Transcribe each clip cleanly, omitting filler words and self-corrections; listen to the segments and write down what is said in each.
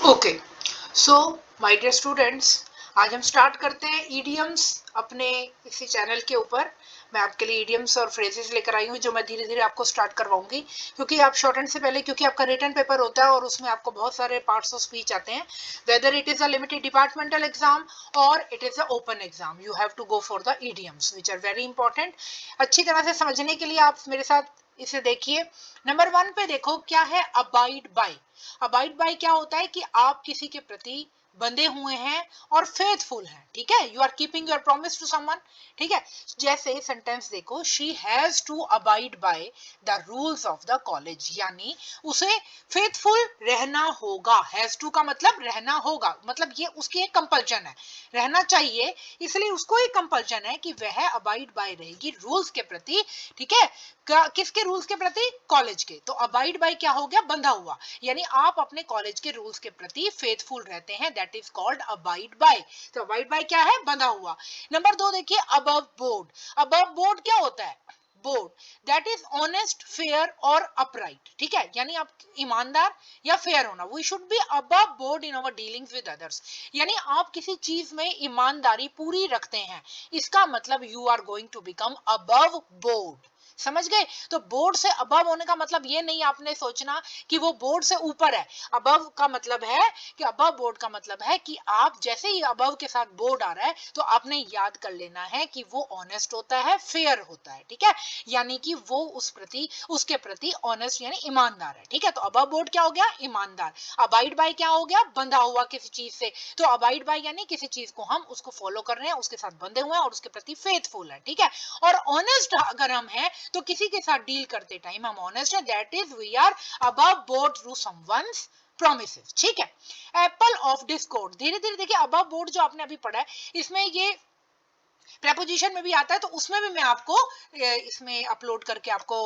Okay, so my dear students, आज हम start करते हैं ईडियम्स अपने इसी चैनल के ऊपर। मैं आपके लिए ईडियम्स और फ्रेजेस लेकर आई हूँ जो मैं धीरे धीरे आपको स्टार्ट करवाऊंगी, क्योंकि आप शॉर्ट हैंड से पहले, क्योंकि आपका रिटन पेपर होता है और उसमें आपको बहुत सारे पार्ट्स ऑफ स्पीच आते हैं, whether it is a limited departmental exam और it is a open exam, you have to go for the idioms which are very important. अच्छी तरह से समझने के लिए आप मेरे साथ इसे देखिए। नंबर 1 पे देखो क्या है, अबाइड बाय। अबाइड बाय क्या होता है कि आप किसी के प्रति बंधे हुए हैं और फेथफुल हैं, ठीक है, you are keeping your promise to someone, ठीक है। जैसे सेंटेंस देखो, she has to abide by the rules of the college, यानी उसे फेथफुल रहना होगा। हैज टू का मतलब रहना होगा, मतलब ये उसकी एक कंपल्शन है, रहना चाहिए, इसलिए उसको एक कंपल्शन है कि वह अबाइड बाय रहेगी रूल्स के प्रति, ठीक है। किसके रूल्स के प्रति? कॉलेज के। तो अबाइड बाय क्या हो गया? बंधा हुआ, यानी आप अपने कॉलेज के रूल्स के प्रति फेथफुल रहते हैं, that is called abide by. तो अबाइड बाय क्या है? बंधा हुआ। नंबर 2 देखिए, अबव बोर्ड। अबव बोर्ड क्या होता है? Board that is honest, fair और अपराइट, ठीक है, यानी आप ईमानदार या फेयर होना, we should be above board in our dealings with others, यानी आप किसी चीज में ईमानदारी पूरी रखते हैं, इसका मतलब you are going to become above board. समझ गए? तो बोर्ड से अबव होने का मतलब ये नहीं आपने सोचना कि वो बोर्ड से ऊपर है। अबव का मतलब है कि अबव बोर्ड का मतलब है कि आप जैसे ही अबव के साथ बोर्ड आ रहा है तो आपने याद कर लेना है कि वो ऑनेस्ट होता है, फेयर होता है, ठीक है, यानी कि वो उसके प्रति ऑनेस्ट यानी ईमानदार है, ठीक है। तो अबव बोर्ड क्या हो गया? ईमानदार। अबाइड बाय क्या हो गया? बंधा हुआ किसी चीज से। तो अबाइड बाय यानी किसी चीज को हम उसको फॉलो कर रहे हैं, उसके साथ बंधे हुए हैं और उसके प्रति फेथफुल है, ठीक है। और ऑनेस्ट अगर हम हैं तो किसी के साथ डील करते टाइम हम ऑनेस्ट हैं, that is we are above board through someone's promises, ठीक है। एप्पल ऑफ डिस्कॉर्ड, धीरे धीरे देखिए, अबव बोर्ड जो आपने अभी पढ़ा है इसमें ये प्रेपोजिशन में भी आता है, तो उसमें भी मैं आपको इसमें अपलोड करके आपको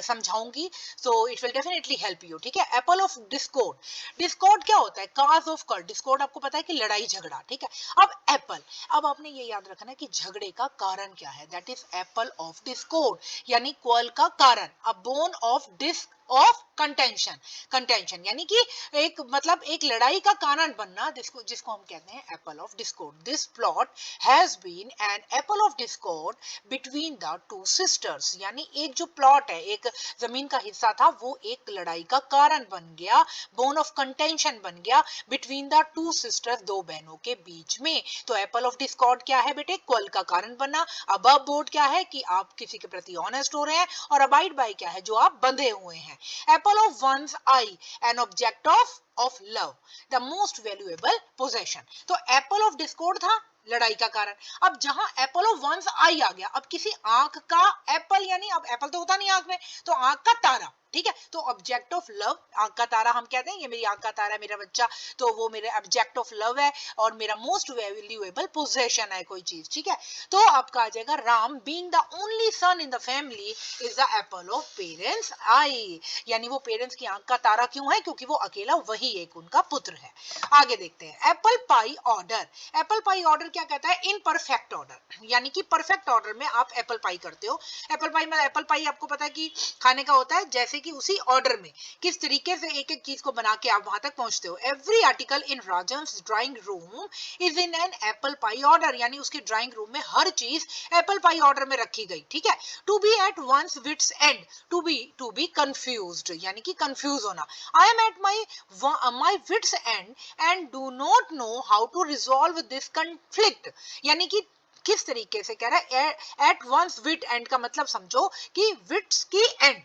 समझाऊंगी, so it will definitely help you, ठीक है। एप्पल ऑफ डिस्कॉर्ड, डिस्कॉर्ड क्या होता है? काज ऑफ कर, डिस्कॉर्ड आपको पता है कि लड़ाई झगड़ा, ठीक है। अब एप्पल, अब आपने ये याद रखना है कि झगड़े का कारण क्या है, that is apple of discord, यानी क्वल का कारण, a bone of disc of contention, contention यानी कि एक मतलब एक लड़ाई का कारण बनना, जिसको जिसको हम कहते हैं apple of discord. This plot has been an apple of discord between the two sisters, यानी एक जो प्लॉट है, एक जमीन का हिस्सा था, वो एक लड़ाई का कारण बन गया, बोन ऑफ कंटेंशन बन गया बिटवीन द टू सिस्टर्स, दो बहनों के बीच में। तो एप्पल ऑफ डिस्कॉर्ड क्या है बेटे? क्वल का कारण बना। अबव बोर्ड क्या है कि आप किसी के प्रति ऑनेस्ट हो रहे हैं, और अबाइड बाय क्या है? जो आप बंधे हुए हैं। Apple of one's eye, an object of love, the most valuable possession. तो एप्पल ऑफ डिस्कॉर्ड था, लड़ाई का कारण। अब जहां एप्पल ऑफ वंस आई आ गया, अब किसी आंख का एप्पल, यानी अब एप्पल तो होता नहीं आंख में, तो आंख का तारा, ठीक है। तो ऑब्जेक्ट ऑफ लव, आंख का तारा हम कहते हैं, ये मेरी आंख का तारा है, मेरा बच्चा, तो वो मेरे ऑब्जेक्ट ऑफ लव है और मेरा मोस्ट वैल्यूएबल पोजेशन है कोई चीज, ठीक है। तो आपका आ जाएगा, Ram being the only son in the family is the Apple of parents I, यानी वो पेरेंट्स की आंख का तारा क्यों है? क्योंकि वो अकेला वही एक उनका पुत्र है। आगे देखते हैं, Apple pie order. Apple pie order क्या कहता है? इन परफेक्ट ऑर्डर, यानी कि परफेक्ट ऑर्डर में आप एप्पल पाई करते हो। एप्पल पाई मतलब एप्पल पाई आपको पता है कि खाने का होता है, जैसे कि उसी ऑर्डर में किस तरीके से एक एक चीज को बना के आप वहां तक पहुंचते हो। Every article in Rajan's drawing room is in an apple pie order, यानी उसके ड्राइंग रूम में हर चीज एप्पल पाई ऑर्डर में रखी गई, ठीक है। To be at one's wit's end, to be confused, यानी कि कंफ्यूज होना। I am at my wits end and do not know how to resolve this conflict, यानी कि किस तरीके से कह रहा है एट वंस विट एंड का मतलब समझो कि विट्स की एंड,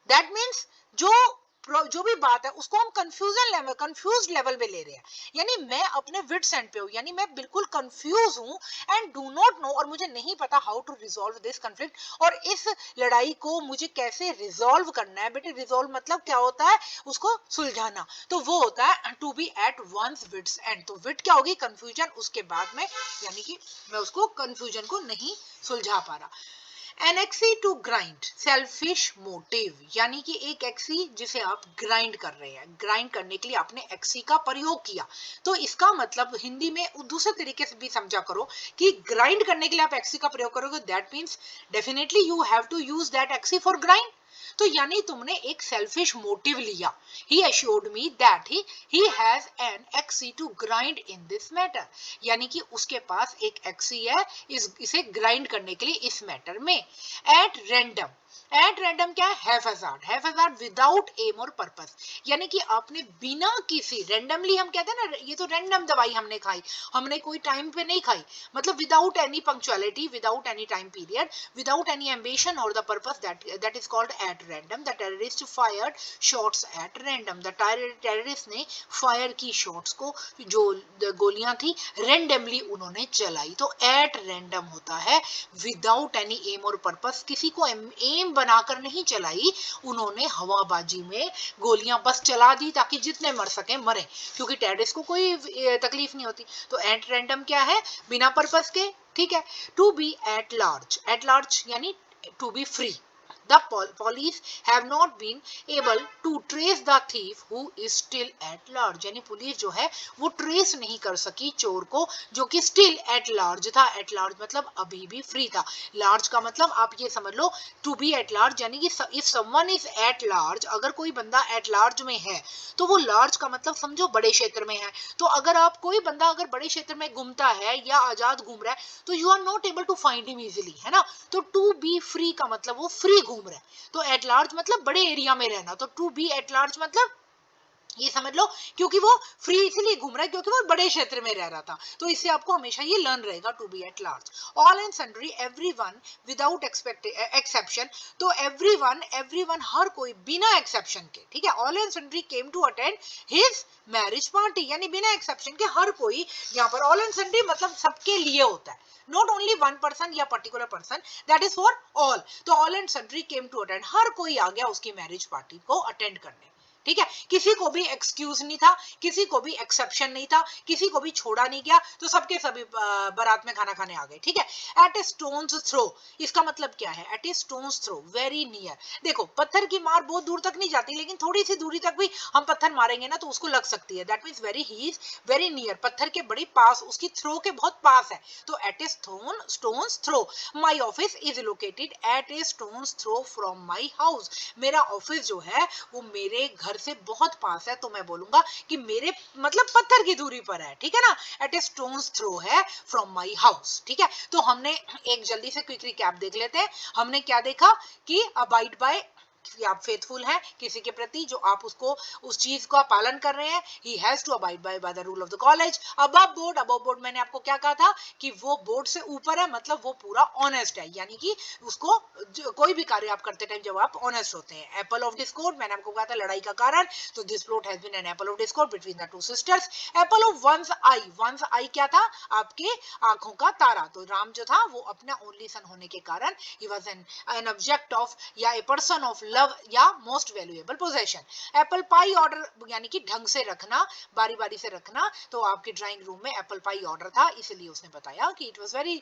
दैट मीन्स जो भी बात है उसको हम कंफ्यूज लेवल पे ले रहे हैं, यानी मैं अपने विट्स एंड पे हूं, यानी मैं बिल्कुल कंफ्यूज हूं, एंड डू नॉट नो, और मुझे नहीं पता how to resolve this conflict, और इस लड़ाई को मुझे कैसे रिजॉल्व करना है। बेटे रिजॉल्व मतलब क्या होता है? उसको सुलझाना, तो वो होता है to be at one's wit's end. तो विट क्या होगी? कंफ्यूजन, उसके बाद में यानी कि मैं उसको कंफ्यूजन को नहीं सुलझा पा रहा। An axe to grind, selfish motive, यानी कि एक एक्सी जिसे आप ग्राइंड कर रहे हैं, ग्राइंड करने के लिए आपने एक्सी का प्रयोग किया, तो इसका मतलब हिंदी में दूसरे तरीके से भी समझा करो कि ग्राइंड करने के लिए आप एक्सी का प्रयोग करोगे, that means definitely you have to use that axe for grind. तो यानी तुमने एक सेल्फिश मोटिव लिया। ही assured me that he has an XC to grind in this matter, यानी कि उसके पास एक XC है इसे ग्राइंड करने के लिए इस मैटर में। एट रैंडम, एट रैंडम क्या है? हैफेजार्ड विदाउट एम और पर्पस, यानी कि आपने बिना किसी, रैंडमली हम कहते हैं ना, ये तो रैंडम दवाई हमने खाई, हमने कोई टाइम पे नहीं खाई, मतलब without any punctuality, without any time period, without any ambition और the purpose, that is called at random. The terrorist fired shots at random, the terrorist ने फायर की शॉट्स को, जो गोलियां थी रैंडमली उन्होंने चलाई। तो एट रैंडम होता है विदाउट एनी एम और पर्पस, किसी को एम बनाकर नहीं चलाई, उन्होंने हवाबाजी में गोलियां बस चला दी ताकि जितने मर सके मरे, क्योंकि टेररिस्ट को कोई तकलीफ नहीं होती। तो एट रैंडम क्या है? बिना पर्पस के, ठीक है। टू बी एट लार्ज यानी to be free. The police have not been able to trace the thief who is still at large, यानी पुलिस जो है वो ट्रेस नहीं कर सकी चोर को जो कि still at large था। at large मतलब अभी भी फ्री था। large का मतलब आप ये समझ लो, to be at large यानी कि if someone is at large, अगर कोई बंदा at large में है तो वो large का मतलब समझो बड़े क्षेत्र में है। तो अगर आप कोई बंदा अगर बड़े क्षेत्र में घूमता है या आजाद घूम रहा है तो you are not able to find him easily, है ना। तो to be free का मतलब वो फ्री घूम रहा है, तो एट लार्ज मतलब बड़े एरिया में रहना। तो टू बी एट लार्ज मतलब ये समझ लो, क्योंकि वो फ्री इसलिए घूम रहा है क्योंकि वो बड़े क्षेत्र में रह रहा था। तो इससे आपको हमेशा ये लर्न रहेगा, to be at large. All and sundry, everyone without exception, तो एवरीवन हर कोई बिना एक्सेप्शन के, ठीक है। All and sundry came to attend his marriage party, यानी बिना एक्सेप्शन के हर कोई यहाँ पर, ऑल एंड सन्ड्री मतलब सबके लिए होता है, नॉट ओनली वन पर्सन या particular person, that is for all. तो all and sundry came to attend, हर कोई आ गया उसकी मैरिज पार्टी को अटेंड करने, ठीक है। किसी को भी एक्सक्यूज नहीं था, किसी को भी एक्सेप्शन नहीं था, किसी को भी छोड़ा नहीं गया, तो सबके सभी बारात में खाना खाने आ गए, ठीक है। एट ए स्टोन्स थ्रो, इसका मतलब क्या है? Eight a stone's throw, very near. देखो पत्थर की मार बहुत दूर तक नहीं जाती, लेकिन थोड़ी सी दूरी तक भी हम पत्थर मारेंगे ना तो उसको लग सकती है। That means very, he is very near, पत्थर के बड़ी पास, उसकी थ्रो के बहुत पास है। तो at a stone's throw, my office is located at a stone's throw from my house, मेरा ऑफिस जो है वो मेरे घर से बहुत पास है, तो मैं बोलूंगा कि मेरे मतलब पत्थर की दूरी पर है, ठीक है ना। एट ए स्टोन्स थ्रो है फ्रॉम माई हाउस, ठीक है। तो हमने एक जल्दी से क्विक रिकैप देख लेते हैं। हमने क्या देखा कि अबाइड बाय, कि आप फेथफुल हैं किसी के प्रति, जो आप उसको उस चीज का पालन कर रहे हैं। He has to abide by the rule of the college. Above board मैंने आपको क्या कहा था कि वो बोर्ड से ऊपर है, मतलब वो पूरा ऑनेस्ट है, यानी कि उसको कोई भी कार्य आप करते टाइम जब आप ऑनेस्ट होते हैं। एप्पल ऑफ डिस्कॉर्ड, मैंने आपको कहा था लड़ाई का कारण, तो this plot has been an apple of discord between the two sisters. Apple of one's eye क्या था? आपके आंखों का तारा। तो राम जो था वो अपना ओनली सन होने के कारण he was an object of या ए पर्सन ऑफ लव या most valuable possession. Apple pie order यानी कि ढंग से रखना, बारी बारी से रखना। तो आपके ड्राइंग रूम में एप्पल पाई ऑर्डर था, इसलिए उसने बताया कि it was very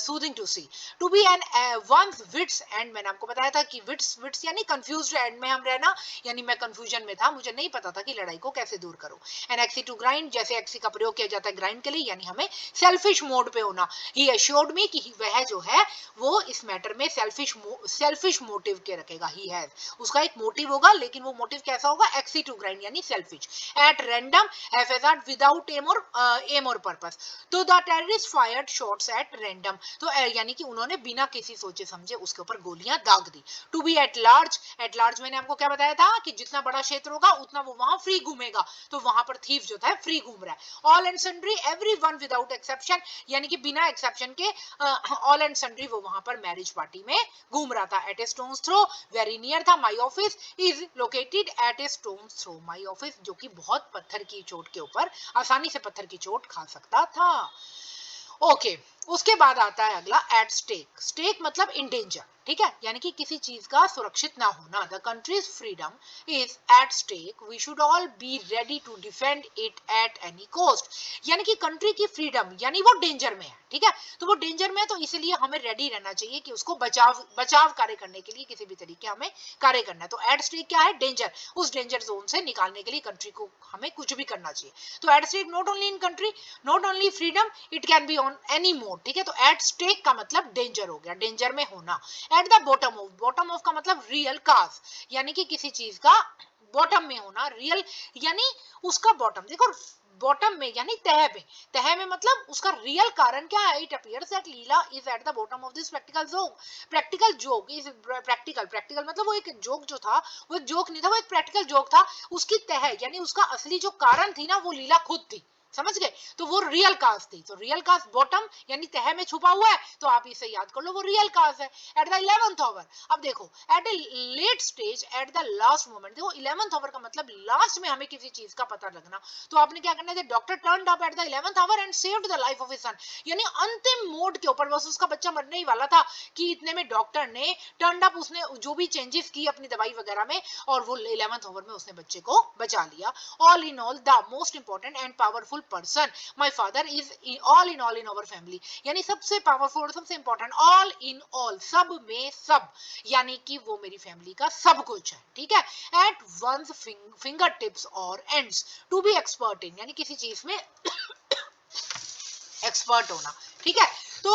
soothing to see. To be an one's wit's end, मैंने आपको बताया था कि विट्स यानी कंफ्यूज्ड एंड में हम रहना, यानी मैं कंफ्यूजन में था, मुझे नहीं पता था कि लड़ाई को कैसे दूर करूं। एन एक्सी टू ग्राइंड, जैसे एक्सी का प्रयोग किया जाता है ग्राइंड के लिए, यानी हमें सेल्फिश मोड पे होना। ही एश्योर्ड मी कि वह जो है वो इस मैटर में सेल्फिश मोटिव के रखेगा। ही हैज, उसका एक मोटिव होगा, लेकिन वो मोटिव कैसा होगा? एक्सी टू ग्राइंड यानी selfish. At random, haphazard without aim और पर्पस। तो the terrorist fired shots at random, तो यानी कि उन्होंने बिना किसी सोचे समझे उसके ऊपर गोलियां दाग दी। टू बी एट लार्ज मैंने आपको क्या बताया था कि जितना बड़ा क्षेत्र होगा उतना वो वहां फ्री घूमेगा, तो वहां पर थीफ जो था फ्री घूम रहा है। All and sundry, everyone without exception, यानी कि बिना एक्सेप्शन के ऑल एंड सन्ड्री वो वहां पर मैरिज पार्टी में घूम रहा था। At a stone's throw, very near था। My office is located at a stone's throw, my office जो कि बहुत पत्थर की चोट के ऊपर, आसानी से पत्थर की चोट खा सकता था। ओके, उसके बाद आता है अगला एट स्टेक। स्टेक मतलब इन डेंजर, ठीक है, यानी कि किसी चीज का सुरक्षित ना होना। The country's freedom is at stake, we should all be ready to defend it at any cost, यानी कि कंट्री की फ्रीडम यानी वो डेंजर में है, ठीक है। तो वो डेंजर में है, तो इसलिए हमें रेडी रहना चाहिए कि उसको बचाव कार्य करने के लिए किसी भी तरीके हमें कार्य करना है। तो एट स्टेक क्या है? डेंजर। उस डेंजर जोन से निकालने के लिए कंट्री को हमें कुछ भी करना चाहिए। तो at stake not only in country, not only freedom, it can be on any mode, mode, ठीक है। तो एट स्टेक का मतलब डेंजर हो गया, डेंजर में होना। At the bottom of, bottom of का मतलब रियल काज, यानी कि किसी चीज का बॉटम में होना, रियल यानी उसका बॉटम, देखो बॉटम में यानी तह में, तह में मतलब उसका रियल कारण क्या है। It appears that Leela is at the bottom of this practical joke, practical joke is practical, practical मतलब वो एक जोक जो था वो एक जोक नहीं था, वो एक प्रैक्टिकल जोक था। उसकी तह यानी उसका असली जो कारण थी ना वो लीला खुद थी, समझ गए। तो वो रियल काज थी, तो रियल काज बॉटम यानी तह में छुपा हुआ है, तो आप इसे याद कर लो वो रियल काज है। एट द 11th आवर, अब देखो at a late stage at the last moment, देखो 11th आवर का मतलब लास्ट में हमें किसी चीज का पता लगना, तो आपने क्या करना है, doctor turned up at the 11th our and saved the life of his son, यानी अंतिम मोड के ऊपर, बस उसका बच्चा मरने ही वाला था कि इतने में डॉक्टर ने टर्न्ड अप, उसने जो भी चेंजेस की अपनी दवाई वगैरह में, और वो 11th आवर में उसने बच्चे को बचा लिया। All in all the most important and powerful person, my father is all in our family, यानी सबसे पावरफुल और सबसे इंपॉर्टेंट, all in all सब में सब, यानी कि वो मेरी फैमिली का सब कुछ है, ठीक है। at one's finger tips or ends to be expert in, यानी किसी चीज में एक्सपर्ट होना, ठीक है। तो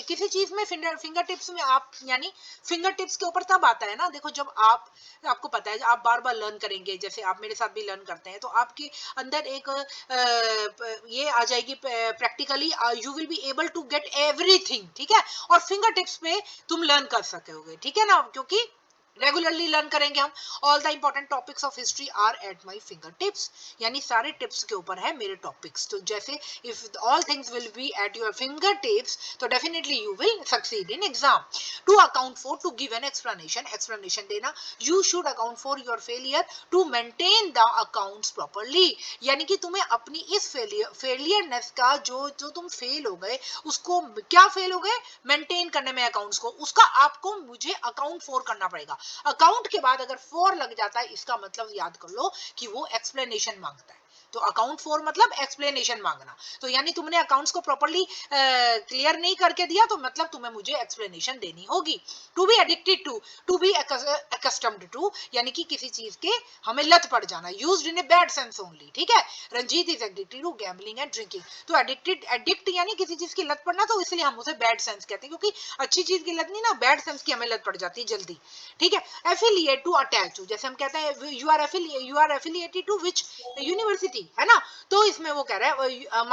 किसी चीज में फिंगर टिप्स में आप, यानी फिंगर टिप्स के ऊपर तब आता है ना, देखो जब आपको पता है आप बार बार लर्न करेंगे, जैसे आप मेरे साथ भी लर्न करते हैं, तो आपके अंदर एक ये आ जाएगी practically, you will be able to get everything, ठीक है। और फिंगर टिप्स पे तुम लर्न कर सकोगे, ठीक है ना, क्योंकि रेगुलरली लर्न करेंगे हम। All the important topics of history are at my fingertips, यानी सारे टिप्स के ऊपर है मेरे टॉपिक्स। तो जैसे if all things will be at your finger tips, तो definitely you will succeed in exam. To account for, to give an explanation, explanation देना। You should account for your failure to maintain the accounts properly, यानी कि तुम्हें अपनी इस फेलियरनेस का, जो तुम फेल हो गए, उसको क्या फेल हो गए, मेंटेन करने में अकाउंट्स को, उसका आपको मुझे अकाउंट फॉर करना पड़ेगा। अकाउंट के बाद अगर फॉर लग जाता है, इसका मतलब याद कर लो कि वो एक्सप्लेनेशन मांगता है। तो अकाउंट फॉर मतलब एक्सप्लेनेशन मांगना, तो यानी तुमने अकाउंट्स को प्रॉपर्ली क्लियर नहीं करके दिया, तो मतलब तुम्हें मुझे एक्सप्लेनेशन देनी होगी। To be addicted to be accustomed to, यानी कि किसी चीज के हमें लत पड़ जाना, used in a bad sense only, ठीक है। Ranjit is addicted to gambling and drinking, तो एडिक्ट यानी किसी चीज की लत पड़ना, तो इसलिए हम उसे बैड सेंस कहते हैं, क्योंकि अच्छी चीज की लत नहीं ना, बैड सेंस की हमें लत पड़ जाती है जल्दी, ठीक है। एफिलिएट टू अटैच टू, जैसे हम कहते हैं you are affiliated to which university, है ना। तो इसमें वो कह रहा है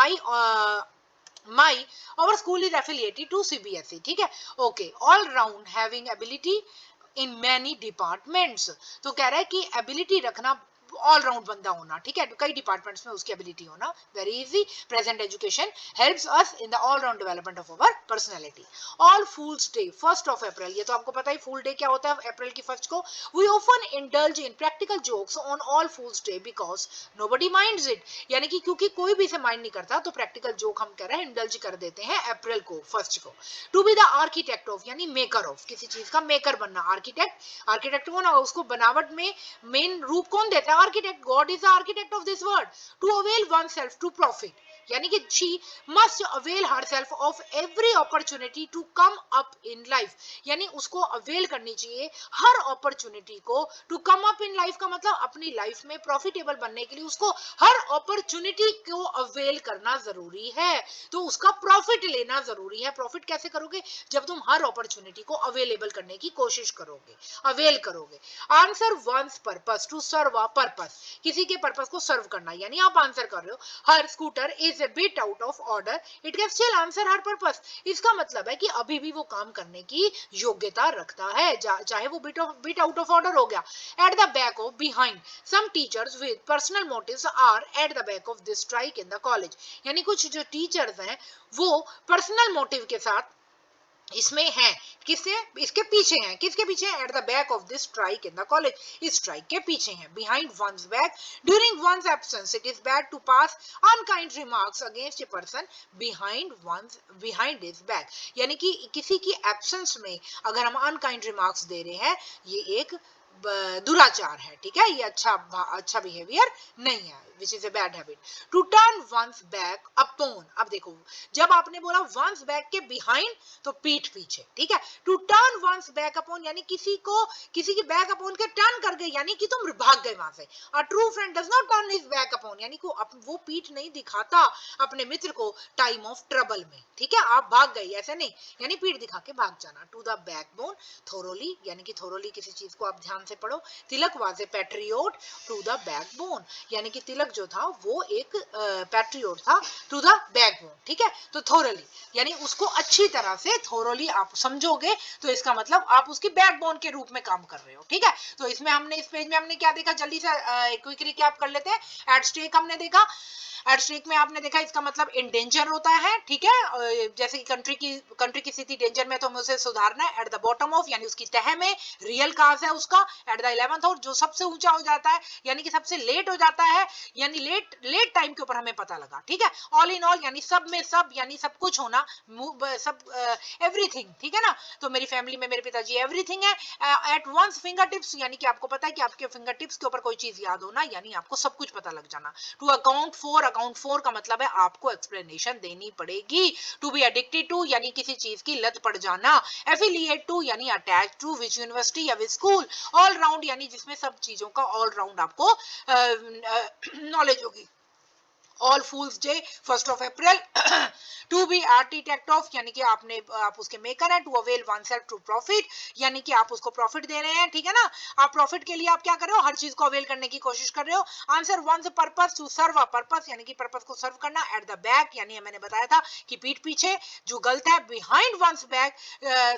my our school is affiliated to CBSE, ठीक है। Okay, all round having ability in many departments, तो कह रहा है कि एबिलिटी रखना, ऑलराउंड बंदा होना, ठीक है, कई डिपार्टमेंट्स में उसकी एबिलिटी होना, very easy. Present education helps us in the all round development of our personality. All fools day 1st of April, ये तो आपको पता है फूल डे क्या होता है, अप्रैल की 1st को। We often indulge in practical jokes on all fools day because nobody minds it, यानी कि क्योंकि कोई भी इसे माइंड नहीं करता, तो प्रैक्टिकल जोक हम कह रहे हैं इंडल्ज कर देते हैं अप्रैल को 1st को। To be the architect of, यानी मेकर ऑफ, किसी चीज का मेकर बनना, आर्किटेक्ट कौन होगा, उसको बनावट में मेन रूप कौन देता है, architect. God is the architect of this world. To avail oneself to profit, यानी कि she must avail herself of every opportunity to come up in life, यानी उसको अवेल करनी चाहिए हर अपॉर्चुनिटी को, to come up in life का मतलब अपनी लाइफ में प्रॉफिटेबल बनने के लिए उसको हर अपॉर्चुनिटी को अवेल करना जरूरी है, तो उसका प्रॉफिट लेना जरूरी है। प्रॉफिट कैसे करोगे, जब तुम हर अपॉर्चुनिटी को अवेलेबल करने की कोशिश करोगे, अवेल करोगे। Answer one's purpose to serve a purpose, किसी के पर्पस को सर्व करना, यानी आप आंसर कर रहे हो her scooter is a bit out of order it can still answer her purpose, इसका मतलब है कि अभी भी वो काम करने की योग्यता रखता है, चाहे वो bit out of order हो गया। at the back of behind some teachers with personal motives are at the back of this strike in the college, यानी कुछ जो टीचर्स हैं वो पर्सनल मोटिव के साथ इसमें है, किससे, इसके पीछे हैं, किसके पीछे, at the back of this strike in the college, इस स्ट्राइक के पीछे हैं। Behind one's back during one's absence it is bad to pass unkind remarks against a person behind his back, यानी कि किसी की एब्सेंस में अगर हम अनकाइंड रिमार्क्स दे रहे हैं, ये एक दुराचार है, ठीक है, ये अच्छा बिहेवियर नहीं है, which is a bad habit. To turn one's back upon, अब देखो जब आपने बोला वंस बैक के बिहाइंड तो पीठ पीछे, ठीक है। To turn one's back upon यानी किसी की बैक अपॉन के टर्न कर गए, यानी कि तुम भाग गए वहां से। A true friend does not turn his back upon यानी कि वो पीठ नहीं दिखाता अपने मित्र को टाइम ऑफ ट्रबल में, ठीक है। आप भाग गए ऐसे नहीं, यानी पीठ दिखा के भाग जाना। टू द बैकबोन थोरोली यानी कि थोरोली किसी चीज को आप ध्यान से पढ़ो। Tilak was a patriot to the backbone यानी कि तिलक जो था वो एक पैट्रियोट था टू द बैकबोन, ठीक है। तो थोरोली यानी उसको अच्छी तरह से थोरोली आप समझोगे तो इसका मतलब आप उसकी बैकबोन के रूप में काम कर रहे हो, ठीक है। तो इसमें हमने इस पेज में हमने क्या देखा, जल्दी से क्विक रिकैप कर लेते हैं। एट स्टेक हमने देखा, एट स्टेक में आपने देखा इसका मतलब इन डेंजर होता है, ठीक है। जैसे कि कंट्री की स्थिति डेंजर में तो हमें उसे सुधारना है। एट द बॉटम ऑफ यानी उसकी तह में, रियल काज है उसका। एट द 11th और जो सबसे ऊंचा हो जाता है यानी कि सबसे लेट हो जाता है, यानी लेट टाइम के ऊपर हमें पता लगा, ठीक है। ऑल इन ऑल यानी सब में सब यानी सब कुछ होना, सब एवरीथिंग, ठीक है ना। तो मेरी फैमिली में मेरे पिताजी एवरीथिंग है। एट वंस फिंगर टिप्स यानी कि आपको पता है कि आपके फिंगर टिप्स के ऊपर कोई चीज याद होना, यानी आपको सब कुछ पता लग जाना। टू अकाउंट फॉर का मतलब है आपको एक्सप्लेनेशन देनी पड़ेगी। टू बी एडिक्टेड टू यानी किसी चीज की लत पड़ जाना। एफिलिएट टू यानी अटैच टू विच यूनिवर्सिटी या विच स्कूल। ऑल राउंड यानी जिसमें सब चीजों का ऑल राउंड आपको नॉलेज होगी। All fools day 1st of April। To be architect of यानी कि आप उसके मेकर हैं। To avail oneself to profit यानी कि आप उसको प्रॉफिट दे रहे हैं, ठीक है ना। आप प्रॉफिट के लिए आप क्या कर रहे हो, हर चीज को अवेल करने की कोशिश कर रहे हो। Answer one's purpose to serve a purpose यानी कि पर्पस को सर्व करना। एट द बैक यानी मैंने बताया था कि पीठ पीछे, जो गलत है। Behind one's back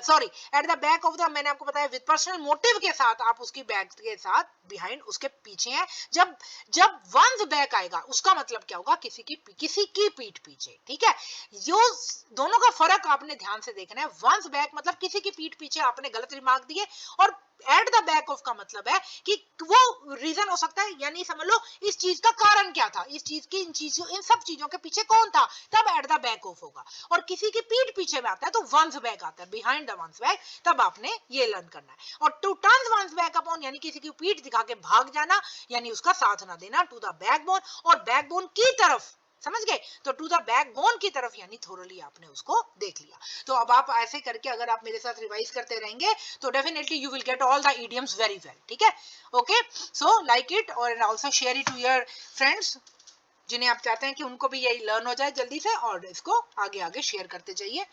sorry at the back of the, मैंने आपको बताया विद पर्सनल मोटिव के साथ, आप उसकी बैक के साथ बिहाइंड उसके पीछे हैं। जब वंस बैक आएगा उसका मतलब क्या होगा, किसी की पीठ पीछे, ठीक है। यो दोनों का फर्क आपने ध्यान से देखना है। वंस बैक मतलब किसी की पीठ पीछे आपने गलत रिमार्क दिए, और एट द बैक ऑफ का मतलब है कि वो रीजन हो सकता है, यानी समझ लो इस चीज का कारण क्या था, इस चीज की इन सब चीजों के पीछे कौन था, तब एट द बैक ऑफ होगा। और किसी की पीठ पीछे में आता है तो वंस बैक आता है, बिहाइंड द वंस बैक, तब आपने ये लर्न करना है। और to turn one's back upon यानी किसी की पीठ दिखा के भाग जाना, यानी उसका साथ ना देना। टू द बैकबोन और बैकबोन की तरफ, समझ गए। तो टू द बैकबोन की तरफ यानी थोरोली आपने उसको देख लिया। तो अब आप ऐसे करके अगर आप मेरे साथ रिवाइज करते रहेंगे तो definitely you will get all the idioms very well, ठीक है। ओके, सो लाइक इट और also share it to your friends जिन्हें आप चाहते हैं कि उनको भी यही लर्न हो जाए जल्दी से, और इसको आगे आगे शेयर करते जाइए,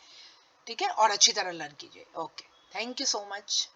ठीक है, और अच्छी तरह लर्न कीजिए। Okay, thank you so much.